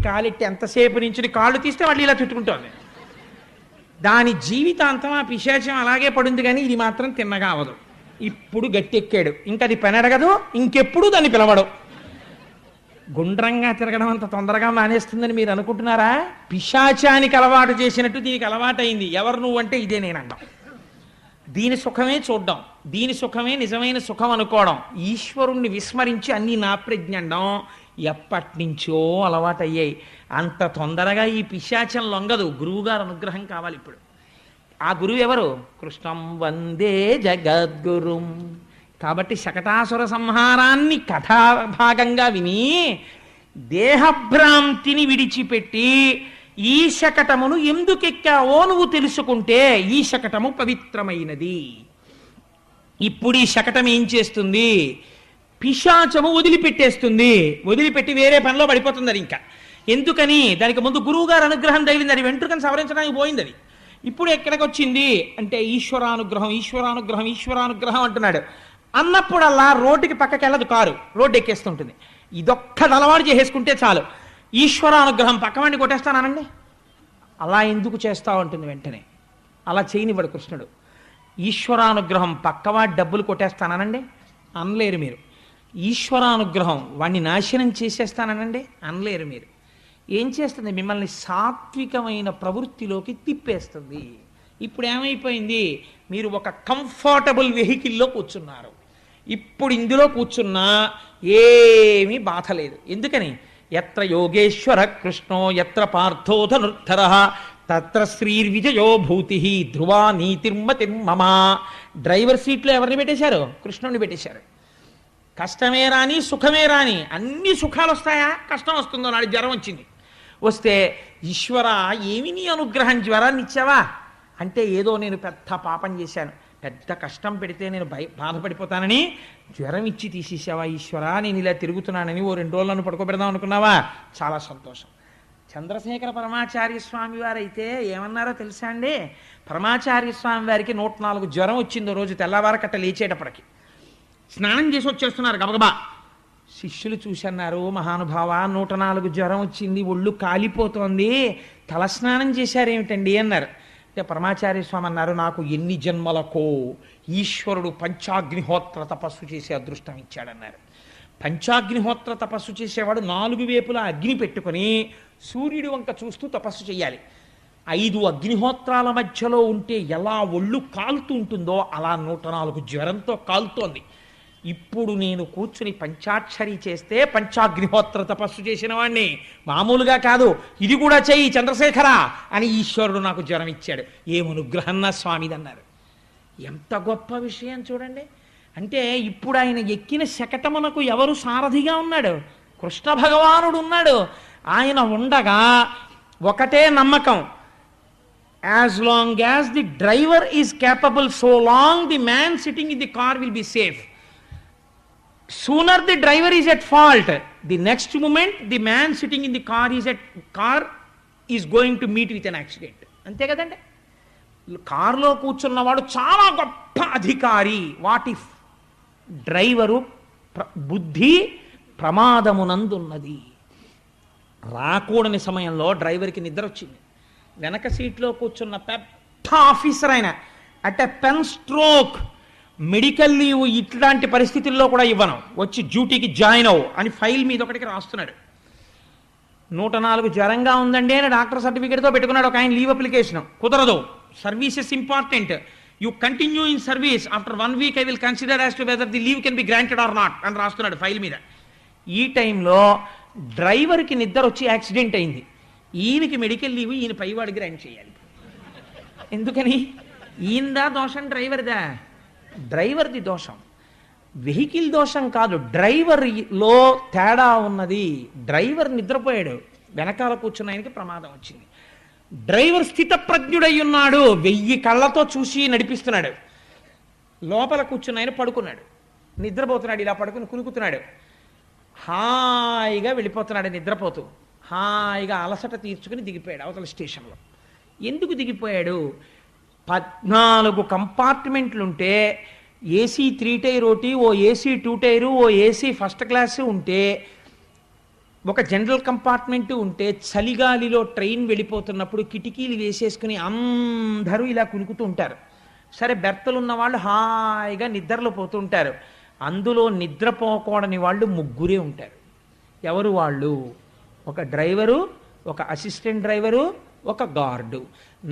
కాలెట్టి ఎంతసేపు నుంచి కాళ్ళు తీస్తే మళ్ళీ ఇలా చుట్టుకుంటోంది. దాని జీవితాంతం ఆ పిశాచం అలాగే పడుంది, కానీ ఇది మాత్రం తిన్నగా అవదు. ఇప్పుడు గట్టెక్కాడు, ఇంకా అది పని అడగదు, ఇంకెప్పుడు దాన్ని పిలవడు. గుండ్రంగా తిరగడం అంత తొందరగా మానేస్తుందని మీరు అనుకుంటున్నారా? పిశాచానికి అలవాటు చేసినట్టు దీనికి అలవాటు అయింది. ఎవరు నువ్వు అంటే ఇదే నేనంటాం. దీని సుఖమే చూడడం, దీని సుఖమే నిజమైన సుఖం అనుకోవడం, ఈశ్వరుణ్ణి విస్మరించి అన్నీ నా ప్రజ్ఞండం ఎప్పటి నుంచో అలవాటయ్యాయి. అంత తొందరగా ఈ పిశాచం లొంగదు, గురువుగారు అనుగ్రహం కావాలి. ఇప్పుడు ఆ గురువు ఎవరు? కృష్ణం వందే జగద్గురుం. కాబట్టి శకటాసుర సంహారాన్ని కథాభాగంగా విని దేహభ్రాంతిని విడిచిపెట్టి ఈ శకటమును ఎందుకెక్కావో నువ్వు తెలుసుకుంటే ఈ శకటము పవిత్రమైనది. ఇప్పుడు ఈ శకటం ఏం చేస్తుంది? పిశాచము వదిలిపెట్టేస్తుంది, వదిలిపెట్టి వేరే పనిలో పడిపోతుంది. అది ఇంకా ఎందుకని? దానికి ముందు గురువుగారు అనుగ్రహం తగిలింది, అది వెంట్రుకను సవరించడానికి పోయింది. అది ఇప్పుడు ఎక్కడికి వచ్చింది అంటే ఈశ్వరానుగ్రహం ఈశ్వరానుగ్రహం ఈశ్వరానుగ్రహం అంటున్నాడు. అన్నప్పుడల్లా రోడ్డుకి పక్కకి వెళ్ళదు, కారు రోడ్డు ఎక్కేస్తుంటుంది. ఇదొక్కటి అలవాటు చేసేసుకుంటే చాలు. ఈశ్వరానుగ్రహం పక్కవాడిని కొట్టేస్తానండి, అలా ఎందుకు చేస్తావు అంటుంది వెంటనే. అలా చేయనివ్వడు కృష్ణుడు. ఈశ్వరానుగ్రహం పక్కవాడి డబ్బులు కొట్టేస్తానండి అనలేరు మీరు. ఈశ్వరానుగ్రహం వాణ్ణి నాశనం చేసేస్తానండి అనలేరు మీరు. ఏం చేస్తుంది? మిమ్మల్ని సాత్వికమైన ప్రవృత్తిలోకి తిప్పేస్తుంది. ఇప్పుడు ఏమైపోయింది? మీరు ఒక కంఫర్టబుల్ వెహికల్లో కూర్చున్నారు. ఇప్పుడు ఇందులో కూర్చున్నా ఏమీ బాధ లేదు. ఎందుకని? ఎత్ర యోగేశ్వర కృష్ణో ఎత్ర పార్థో ధనుర్ధర తత్ర శ్రీర్విజయో భూతి ధ్రువా నీతిర్మతిర్మమ. డ్రైవర్ సీట్లో ఎవరిని పెట్టేశారు? కృష్ణుడిని పెట్టేశారు. కష్టమే రాని సుఖమే రాని అన్ని సుఖాలు వస్తాయా? కష్టం వస్తుందో నాడు జ్వరం వచ్చింది, వస్తే ఈశ్వర ఏమి నీ అనుగ్రహం జ్వరాన్ని ఇచ్చావా అంటే ఏదో నేను పెద్ద పాపం చేశాను, పెద్ద కష్టం పెడితే నేను బాధపడిపోతానని జ్వరం ఇచ్చి తీసేసావా ఈశ్వర, నేను ఇలా తిరుగుతున్నానని ఓ 2 రోజులను పడుకోబెడదాం అనుకున్నావా? చాలా సంతోషం. చంద్రశేఖర పరమాచార్య స్వామి వారైతే ఏమన్నారో తెలుసా అండి? పరమాచార్య స్వామి వారికి 104 జ్వరం వచ్చిందో రోజు తెల్లవారకట్ట లేచేటప్పటికి. స్నానం చేసి వచ్చేస్తున్నారు గబగబా. శిష్యులు చూసన్నారు, మహానుభావ 104 జ్వరం వచ్చింది, ఒళ్ళు కాలిపోతోంది, తలస్నానం చేశారేమిటండి అన్నారు. అంటే పరమాచార్య స్వామి అన్నారు, నాకు ఎన్ని జన్మలకో ఈశ్వరుడు పంచాగ్నిహోత్ర తపస్సు చేసే అదృష్టం ఇచ్చాడన్నారు. పంచాగ్నిహోత్ర తపస్సు చేసేవాడు 4 వైపులా అగ్ని పెట్టుకొని సూర్యుడి వంక చూస్తూ తపస్సు చేయాలి. 5 అగ్నిహోత్రాల మధ్యలో ఉంటే ఎలా ఒళ్ళు కాలుతూ ఉంటుందో అలా 104 జ్వరంతో కాలుతోంది. ఇప్పుడు నేను కూర్చుని పంచాక్షరి చేస్తే పంచాగ్నిహోత్ర తపస్సు చేసిన వాణ్ణి, మామూలుగా కాదు, ఇది కూడా చెయ్యి చంద్రశేఖర అని ఈశ్వరుడు నాకు జ్వరం ఇచ్చాడు. ఏమనుగ్రహం నా స్వామిది అన్నారు. ఎంత గొప్ప విషయం చూడండి. అంటే ఇప్పుడు ఆయన ఎక్కిన శకటమునకు ఎవరు సారథిగా ఉన్నాడు? కృష్ణ భగవానుడు ఉన్నాడు. ఆయన ఉండగా ఒకటే నమ్మకం, as long as the driver is capable, so long the man sitting in the car will be safe. Sooner the driver is at fault, the next moment the man sitting in the car is going to meet with an accident. అంతే కదండి. కారులో కూర్చున్నవాడు చాలా గొప్ప అధికారి. వాట్ ఇఫ్ డ్రైవరు బుద్ధి ప్రమాదమునందున్నది. రాకూడని సమయంలో డ్రైవర్కి నిద్ర వచ్చింది. వెనక సీట్లో కూర్చున్న పెద్ద ఆఫీసర్ ఆయన at a pen stroke, medical leave ఇట్లాంటి పరిస్థితుల్లో కూడా ఇవ్వను, వచ్చి డ్యూటీకి జాయిన్ అవ్వు అని ఫైల్ మీద ఒకటికి రాస్తున్నాడు. 104 జ్వరంగా ఉందండి అని డాక్టర్ సర్టిఫికేట్తో పెట్టుకున్నాడు ఒక ఆయన లీవ్ అప్లికేషన్. కుదరదు, services important, you continue in service, after 1 week I will consider as to whether the leave can be granted or not అని రాస్తున్నాడు ఫైల్ మీద. ఈ టైంలో డ్రైవర్కి నిద్ర వచ్చి యాక్సిడెంట్ అయింది. ఈయనకి మెడికల్ లీవ్ ఈయన పైవాడికి గ్రాంట్ చేయాలి. ఎందుకని? ఈయనదా దోషం డ్రైవర్దా? డ్రైవర్ది దోషం, వెహికల్ దోషం కాదు, డ్రైవర్లో తేడా ఉన్నది. డ్రైవర్ నిద్రపోయాడు, వెనకాల కూర్చున్న ఆయనకి ప్రమాదం వచ్చింది. డ్రైవర్ స్థితప్రజ్ఞుడై ఉన్నాడు, 1000 కళ్ళతో చూసి నడిపిస్తున్నాడు. లోపల కూర్చున్న ఆయన పడుకున్నాడు, నిద్రపోతున్నాడు, ఇలా పడుకుని కునుకుతున్నాడు. హాయిగా వెళ్ళిపోతున్నాడు నిద్రపోతూ. హాయిగా అలసట తీర్చుకుని దిగిపోయాడు అవతల స్టేషన్లో. ఎందుకు దిగిపోయాడు? 14 కంపార్ట్మెంట్లుంటే ఏసీ 3 టైర్ ఒకటి, ఓ ఏసీ 2 టైరు, ఓ ఏసీ ఫస్ట్ క్లాస్ ఉంటే, ఒక జనరల్ కంపార్ట్మెంటు ఉంటే, చలిగాలిలో ట్రైన్ వెళ్ళిపోతున్నప్పుడు కిటికీలు వేసేసుకుని అందరూ ఇలా కునుకుతూ ఉంటారు. సరే, బెర్తలు ఉన్న వాళ్ళు హాయిగా నిద్రలో పోతుంటారు. అందులో నిద్రపోకూడని వాళ్ళు 3 ఉంటారు. ఎవరు వాళ్ళు? ఒక డ్రైవరు, ఒక అసిస్టెంట్ డ్రైవరు, ఒక గార్డు.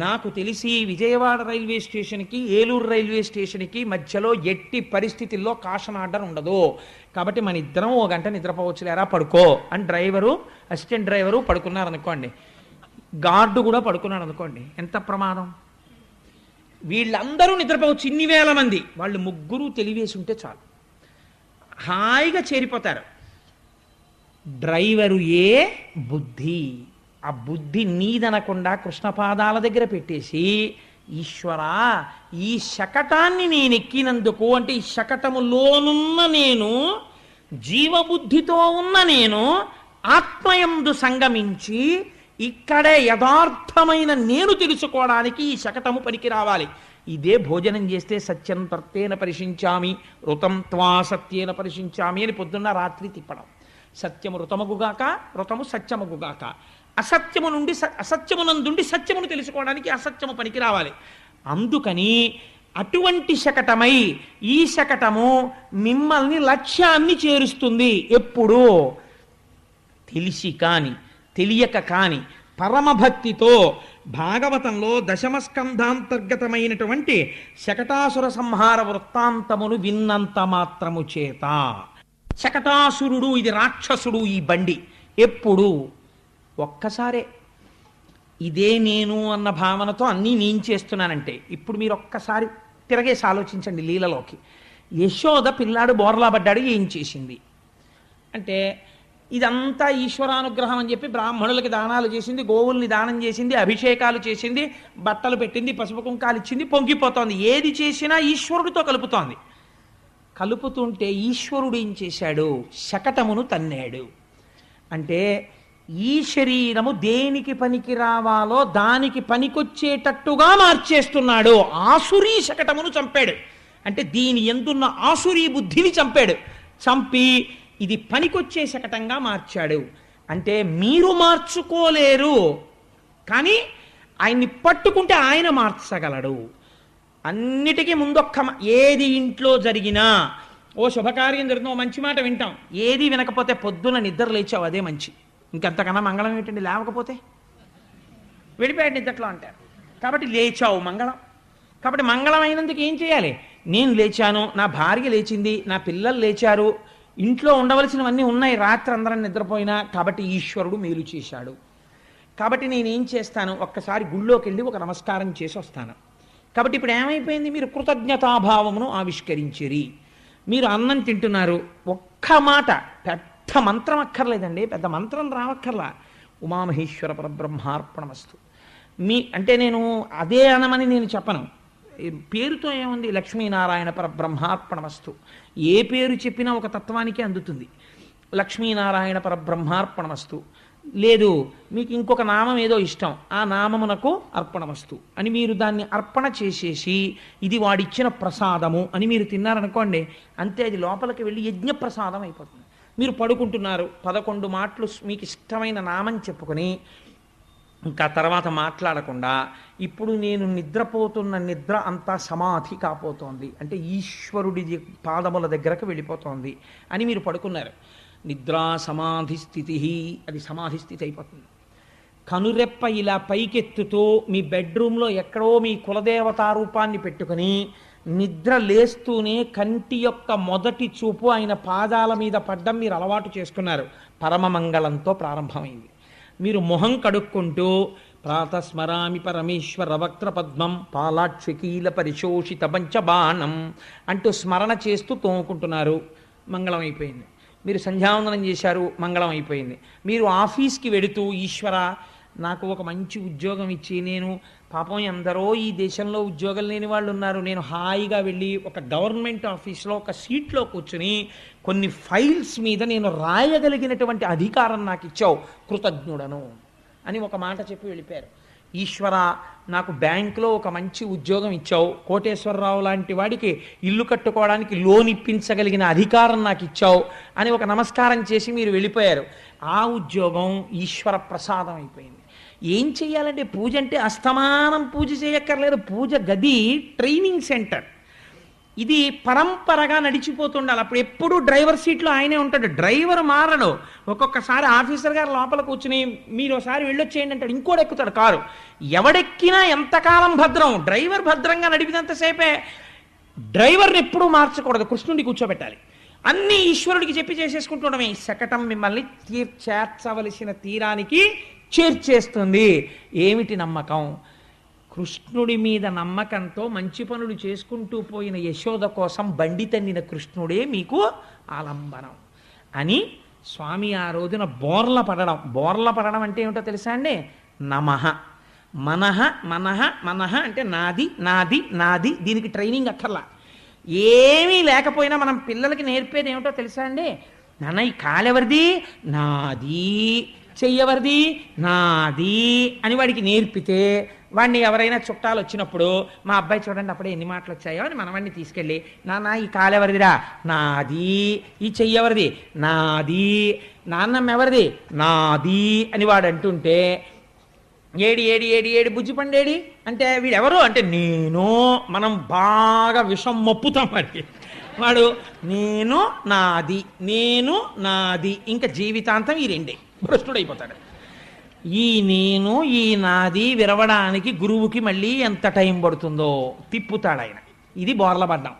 నాకు తెలిసి విజయవాడ రైల్వే స్టేషన్కి, ఏలూరు రైల్వే స్టేషన్కి మధ్యలో ఎట్టి పరిస్థితుల్లో కాషన్ ఆర్డర్ ఉండదు. కాబట్టి మన ఇద్దరం 1 గంట నిద్రపోవచ్చు, లేరా పడుకో అని డ్రైవరు, అసిస్టెంట్ డ్రైవరు పడుకున్నారనుకోండి, గార్డు కూడా పడుకున్నాడు అనుకోండి, ఎంత ప్రమాదం. వీళ్ళందరూ నిద్రపోవచ్చు, ఇన్ని వేల మంది, వాళ్ళు 3 తెలివేసి ఉంటే చాలు, హాయిగా చేరిపోతారు. డ్రైవరు ఏ బుద్ధి, ఆ బుద్ధి నీదనకుండా కృష్ణపాదాల దగ్గర పెట్టేసి, ఈశ్వరా ఈ శకటాన్ని నేను ఎక్కినందుకు, అంటే ఈ శకటములోనున్న నేను, జీవబుద్ధితో ఉన్న నేను ఆత్మయందు సంగమించి ఇక్కడే యథార్థమైన నేను తెలుసుకోవడానికి ఈ శకటము పనికి రావాలి. ఇదే భోజనం చేస్తే సత్యం తర్తేన పరిశించామి, ఋతం త్వా సత్యేన పరిశించామి అని పొద్దున్న రాత్రి తిప్పడం. సత్యము ఋతమగుగాక, ఋతము సత్యమగుగాక. అసత్యము నుండి అసత్యమునందుండి సత్యమును తెలుసుకోవడానికి అసత్యము పనికి రావాలి. అందుకని అటువంటి శకటమై ఈ శకటము మిమ్మల్ని లక్ష్యాన్ని చేరుస్తుంది. ఎప్పుడు? తెలిసి కాని తెలియక కాని పరమభక్తితో భాగవతంలో 10వ స్కంధాంతర్గతమైనటువంటి శకటాసుర సంహార వృత్తాంతమును విన్నంత మాత్రము చేత, శకటాసురుడు ఇది రాక్షసుడు ఈ బండి, ఎప్పుడు? ఒక్కసారే. ఇదే నేను అన్న భావనతో అన్నీ నేను చేస్తున్నానంటే, ఇప్పుడు మీరు ఒక్కసారి తిరగేసి ఆలోచించండి లీలలోకి. యశోద పిల్లాడు బోర్లా పడ్డాడు, ఏం చేసింది అంటే, ఇదంతా ఈశ్వరానుగ్రహం అని చెప్పి బ్రాహ్మణులకి దానాలు చేసింది, గోవుల్ని దానం చేసింది, అభిషేకాలు చేసింది, బట్టలు పెట్టింది, పసుపు కుంకాలు ఇచ్చింది, పొంగిపోతోంది. ఏది చేసినా ఈశ్వరుడితో కలుపుతోంది. కలుపుతుంటే ఈశ్వరుడు ఏం చేశాడు? శకటమును తన్నాడు. అంటే ఈ శరీరము దేనికి పనికి రావాలో దానికి పనికొచ్చేటట్టుగా మార్చేస్తున్నాడు. ఆసురీ శకటమును చంపాడు. అంటే దీని ఎందున్న ఆసురీ బుద్ధిని చంపాడు. చంపి ఇది పనికొచ్చే శకటంగా మార్చాడు. అంటే మీరు మార్చుకోలేరు, కానీ ఆయన్ని పట్టుకుంటే ఆయన మార్చగలడు. అన్నిటికీ ముందొక్క ఏది ఇంట్లో జరిగినా, ఓ శుభకార్యం జరిగిన ఓ మంచి మాట వింటాం, ఏది వినకపోతే పొద్దున నిద్ర లేచావు అదే మంచి. ఇంకంతకన్నా మంగళం ఏంటండి? లేవకపోతే వెళ్ళిపోయాడు నిద్దట్లో అంటారు. కాబట్టి లేచావు మంగళం. కాబట్టి మంగళం అయినందుకు ఏం చేయాలి? నేను లేచాను, నా భార్య లేచింది, నా పిల్లలు లేచారు, ఇంట్లో ఉండవలసినవన్నీ ఉన్నాయి, రాత్రి అందరం నిద్రపోయినా, కాబట్టి ఈశ్వరుడు మేలు చేశాడు. కాబట్టి నేనేం చేస్తాను, ఒక్కసారి గుళ్ళోకి వెళ్ళి ఒక నమస్కారం చేసి వస్తాను. కాబట్టి ఇప్పుడు ఏమైపోయింది? మీరు కృతజ్ఞతాభావమును ఆవిష్కరించిరి. మీరు అన్నం తింటున్నారు, ఒక్క మాట, పెద్ద మంత్రం అక్కర్లేదండి, పెద్ద మంత్రం రావక్కర్లా. ఉమామహేశ్వర పరబ్రహ్మార్పణమస్తు. అంటే నేను అదే అనమని నేను చెప్పను, పేరుతో ఏముంది, లక్ష్మీనారాయణ పరబ్రహ్మార్పణమస్తు. ఏ పేరు చెప్పినా ఒక తత్వానికే అందుతుంది. లక్ష్మీనారాయణ పరబ్రహ్మార్పణమస్తు. లేదు, మీకు ఇంకొక నామం ఏదో ఇష్టం, ఆ నామమునకు అర్పణమస్తు అని మీరు దాన్ని అర్పణ చేసేసి, ఇది వాడిచ్చిన ప్రసాదము అని మీరు తిన్నారనుకోండి, అంతే, అది లోపలికి వెళ్ళి యజ్ఞప్రసాదం అయిపోతుంది. మీరు పడుకుంటున్నారు, 11 మాటలు మీకు ఇష్టమైన నామం చెప్పుకొని, ఇంకా తర్వాత మాట్లాడకుండా, ఇప్పుడు నేను నిద్రపోతున్న నిద్ర అంతా సమాధి కాపోతోంది, అంటే ఈశ్వరుడి పాదముల దగ్గరకు వెళ్ళిపోతోంది అని మీరు పడుకున్నారు. నిద్రా సమాధి స్థితి, అది సమాధి స్థితి అయిపోతుంది. కనురెప్ప ఇలా పైకెత్తుతూ మీ బెడ్రూమ్లో ఎక్కడో మీ కులదేవతా రూపాన్ని పెట్టుకుని నిద్ర లేస్తూనే కంటి యొక్క మొదటి చూపు ఆయన పాదాల మీద పడ్డం మీరు అలవాటు చేసుకున్నారు. పరమమంగళంతో ప్రారంభమైంది. మీరు మొహం కడుక్కుంటూ ప్రాతస్మరామి పరమేశ్వర వక్త్ర పద్మం పాలాక్షకీల పరిశోషిత పంచబాణం అంటూ స్మరణ చేస్తూ తోముకుంటున్నారు, మంగళం అయిపోయింది. మీరు సంధ్యావందనం చేశారు, మంగళం అయిపోయింది. మీరు ఆఫీస్కి వెడుతూ, ఈశ్వర నాకు ఒక మంచి ఉద్యోగం ఇచ్చి, నేను పాపం ఎందరో ఈ దేశంలో ఉద్యోగం లేని వాళ్ళు ఉన్నారు, నేను హాయిగా వెళ్ళి ఒక గవర్నమెంట్ ఆఫీస్లో ఒక సీట్లో కూర్చుని కొన్ని ఫైల్స్ మీద నేను రాయగలిగినటువంటి అధికారం నాకు ఇచ్చావు, కృతజ్ఞుడను అని ఒక మాట చెప్పి వెళ్ళిపోయారు. ఈశ్వర నాకు బ్యాంకులో ఒక మంచి ఉద్యోగం ఇచ్చావు, కోటేశ్వరరావు లాంటి వాడికి ఇల్లు కట్టుకోవడానికి లోన్ ఇప్పించగలిగిన అధికారం నాకు ఇచ్చావు అని ఒక నమస్కారం చేసి మీరు వెళ్ళిపోయారు. ఆ ఉద్యోగం ఈశ్వర ప్రసాదం అయిపోయింది. ఏం చెయ్యాలంటే, పూజ అంటే అస్తమానం పూజ చేయక్కర్లేదు. పూజ గది ట్రైనింగ్ సెంటర్, ఇది పరంపరగా నడిచిపోతుండాలి. అప్పుడు ఎప్పుడూ డ్రైవర్ సీట్లో ఆయనే ఉంటాడు, డ్రైవర్ మారడు. ఒక్కొక్కసారి ఆఫీసర్ గారు లోపల కూర్చుని మీరు ఒకసారి వెళ్ళొచ్చేయండి అంటాడు, ఇంకోటి ఎక్కుతాడు కారు. ఎవడెక్కినా ఎంతకాలం భద్రం, డ్రైవర్ భద్రంగా నడిపినంతసేపే. డ్రైవర్ని ఎప్పుడూ మార్చకూడదు, కృష్ణుడిని కూర్చోబెట్టాలి. అన్నీ ఈశ్వరుడికి చెప్పి చేసేసుకుంటుండమే. శకటం మిమ్మల్ని చేర్చవలసిన తీరానికి చేర్చేస్తుంది. ఏమిటి నమ్మకం? కృష్ణుడి మీద నమ్మకంతో మంచి పనులు చేసుకుంటూ పోయిన యశోద కోసం బండి తన్నిన కృష్ణుడే మీకు ఆలంబనం అని స్వామి ఆ రోజున బోర్ల పడడం. బోర్ల పడడం అంటే ఏమిటో తెలుసా అండి? నమః, మనః, మనః, మనః అంటే నాది నాది నాది. దీనికి ట్రైనింగ్ అక్కర్లా. ఏమీ లేకపోయినా మనం పిల్లలకి నేర్పేది ఏమిటో తెలుసా అండి? నాన్న ఈ కాలెవరిది? నాది. చెయ్యవరిది? నాది అని వాడికి నేర్పితే, వాడిని ఎవరైనా చుట్టాలు వచ్చినప్పుడు, మా అబ్బాయి చూడండి అప్పుడే ఎన్ని మాటలు వచ్చాయో అని మనవాడిని తీసుకెళ్ళి, నాన్న ఈ కాలెవరిదిరా? నాది. ఈ చెయ్యవరిది? నాది. నాన్నమ్మ ఎవరిది? నాది అని వాడు అంటుంటే, ఏడి ఏడి ఏడి ఏడి బుజ్జి పండేడి అంటే వీడెవరు అంటే నేను. మనం బాగా విషం మొప్పుతాం వాడికి. వాడు నేను నాది, నేను నాది, ఇంకా జీవితాంతం ఈ రెండే, భ్రష్టుడైపోతాడు. ఈ నేను ఈ నాది విరవడానికి గురువుకి మళ్ళీ ఎంత టైం పడుతుందో తిప్పుతాడు ఆయన. ఇది బోర్లపడ్డం.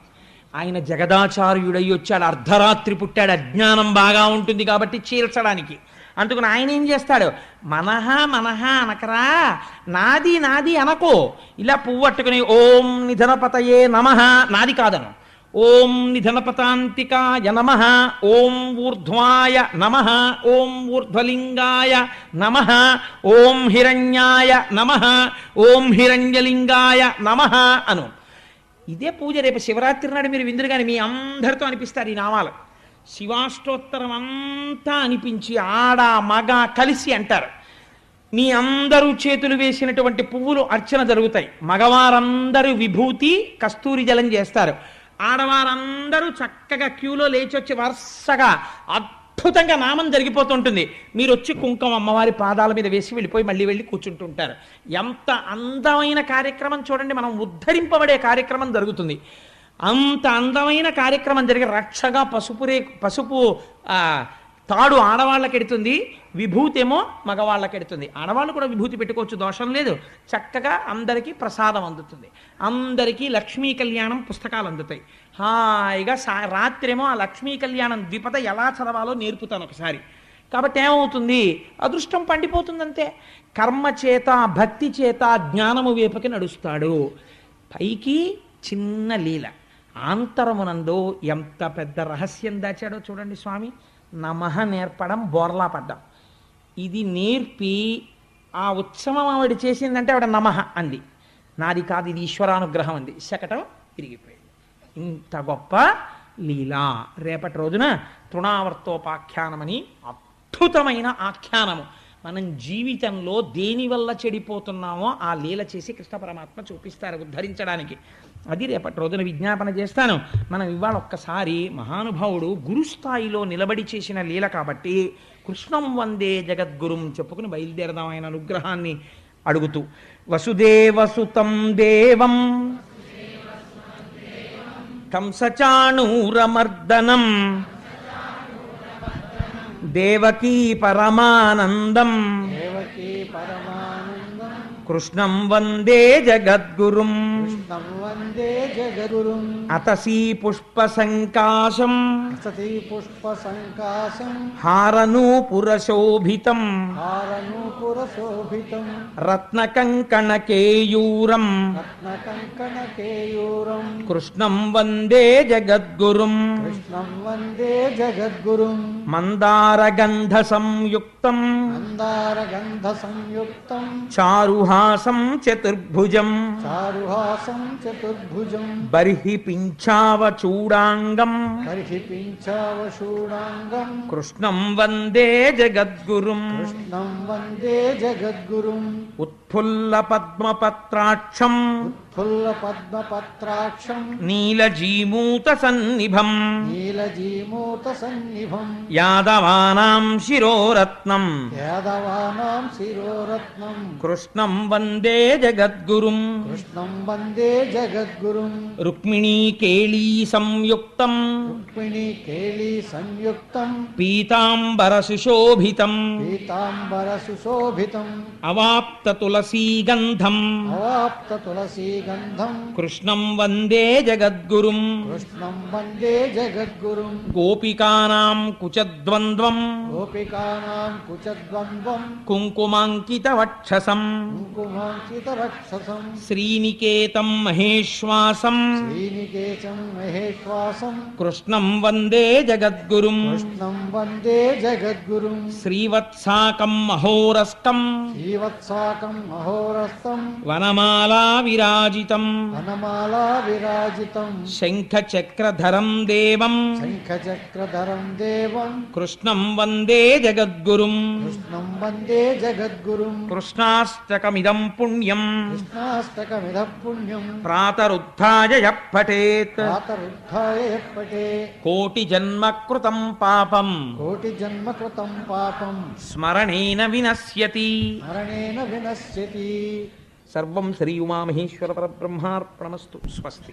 ఆయన జగదాచార్యుడై వచ్చాడు, అర్ధరాత్రి పుట్టాడు, అజ్ఞానం బాగా ఉంటుంది కాబట్టి చీల్చడానికి. అందుకని ఆయన ఏం చేస్తాడు? మనహ మనహ అనకరా, నాది నాది అనకో. ఇలా పువ్వు పట్టుకుని ఓం నిధనపతయే నమః, నాది కాదను. ఓం నిధనపతాంతికాయ నమః, ఓం ఊర్ధ్వాయ నమః, ఓం ఊర్ధ్వలింగాయ నమః, ఓం హిరణ్యాయ నమః, ఓం హిరణ్యలింగాయ నమః అను. ఇదే పూజ. రేపు శివరాత్రి నాడు మీరు విందురు కానీ మీ అందరితో అనిపిస్తారు ఈ నామాలు. శివాష్టోత్తరం అంతా అనిపించి ఆడ మగ కలిసి అంటారు. మీ అందరూ చేతులు వేసినటువంటి పువ్వులు అర్చన జరుగుతాయి. మగవారందరూ విభూతి కస్తూరి జలం చేస్తారు. ఆడవారందరూ చక్కగా క్యూలో లేచొచ్చి వరుసగా అద్భుతంగా నామం జరిగిపోతుంటుంది. మీరు వచ్చి కుంకుమ అమ్మవారి పాదాల మీద వేసి వెళ్ళిపోయి మళ్ళీ వెళ్ళి కూర్చుంటుంటారు. ఎంత అందమైన కార్యక్రమం చూడండి. మనం ఉద్ధరింపబడే కార్యక్రమం జరుగుతుంది. అంత అందమైన కార్యక్రమం జరిగే రక్షగా పసుపు తాడు ఆడవాళ్ళకి ఎడుతుంది, విభూతి ఏమో మగవాళ్ళకి ఎడుతుంది. ఆడవాళ్ళు కూడా విభూతి పెట్టుకోవచ్చు, దోషం లేదు. చక్కగా అందరికీ ప్రసాదం అందుతుంది. అందరికీ లక్ష్మీ కళ్యాణం పుస్తకాలు అందుతాయి. హాయిగా రాత్రేమో ఆ లక్ష్మీ కళ్యాణం ద్విపద ఎలా చదవాలో నేర్పుతాను ఒకసారి. కాబట్టి ఏమవుతుంది, అదృష్టం పండిపోతుందంతే. కర్మ చేత భక్తి చేత జ్ఞానము వైపుకి నడుస్తాడు. పైకి చిన్న లీల, ఆంతరమునందు ఎంత పెద్ద రహస్యం దాచాడో చూడండి స్వామి. నమః నేర్పడం, బోర్లా పడ్డం. ఇది నేర్పి ఆ ఉత్సవం ఆవిడ చేసిందంటే ఆవిడ నమః అంది. నాది కాదు, ఇది ఈశ్వరానుగ్రహం అంది. శకటం తిరిగిపోయింది. ఇంత గొప్ప లీలా. రేపటి రోజున తృణావర్తోపాఖ్యానమని అద్భుతమైన ఆఖ్యానము. మనం జీవితంలో దేనివల్ల చెడిపోతున్నామో ఆ లీల చేసి కృష్ణ పరమాత్మ చూపిస్తారు ఉద్ధరించడానికి. అది రేపటి రోజున విజ్ఞాపన చేస్తాను. మనం ఇవాళ ఒక్కసారి మహానుభావుడు గురుస్థాయిలో నిలబడి చేసిన లీల కాబట్టి కృష్ణం వందే జగద్గురుం చెప్పుకుని బయలుదేరదాం ఆయన అనుగ్రహాన్ని అడుగుతూ. వసుదేవసుతం దేవం కంసచాణూరమర్దనం దేవకీ పరమానందం కృష్ణం వందే జగద్గురుం అతసీ పుష్పసంకాశం హారనూపురశోభితం రత్నకంకణకేయూరం కృష్ణం వందే జగద్గురుం మందారగంధ సంయుక్తం చారుహాసం చతుర్భుజం బర్హి పింఛావచూడాంగం కృష్ణం వందే జగద్గురుం ఉత్ఫుల్ల పద్మపత్రాక్షం నీలజీమూత సన్నిభం యాదవానాం శిరోరత్నం కృష్ణం వందే జగద్గురుం రుక్మిణీ కేళీ సంయుక్తం పీతాంబర సుశోభితం అవాప్త తులసీగంధం కృష్ణం వందే జగద్గురుం గోపికానాం కుచద్వంద్వం కుంకుమాంకిత వక్షసం శ్రీనికేతం మహేశ్వాసం కృష్ణం వందే జగద్గురుం శ్రీవత్సాకం మహోరస్కం వనమాలా విరాజితం శంఖచక్రధరం దేవం కృష్ణం వందే జగద్గురుం కృష్ణాష్టకమిదం పుణ్యం ప్రాతరుద్ధాయ యః పఠేత్ కోటి జన్మ కృతం పాపం స్మరణేన వినశ్యతి. సర్వం శ్రీ ఉమామహేశ్వర పరబ్రహ్మార్పణమస్తు. స్వస్తి.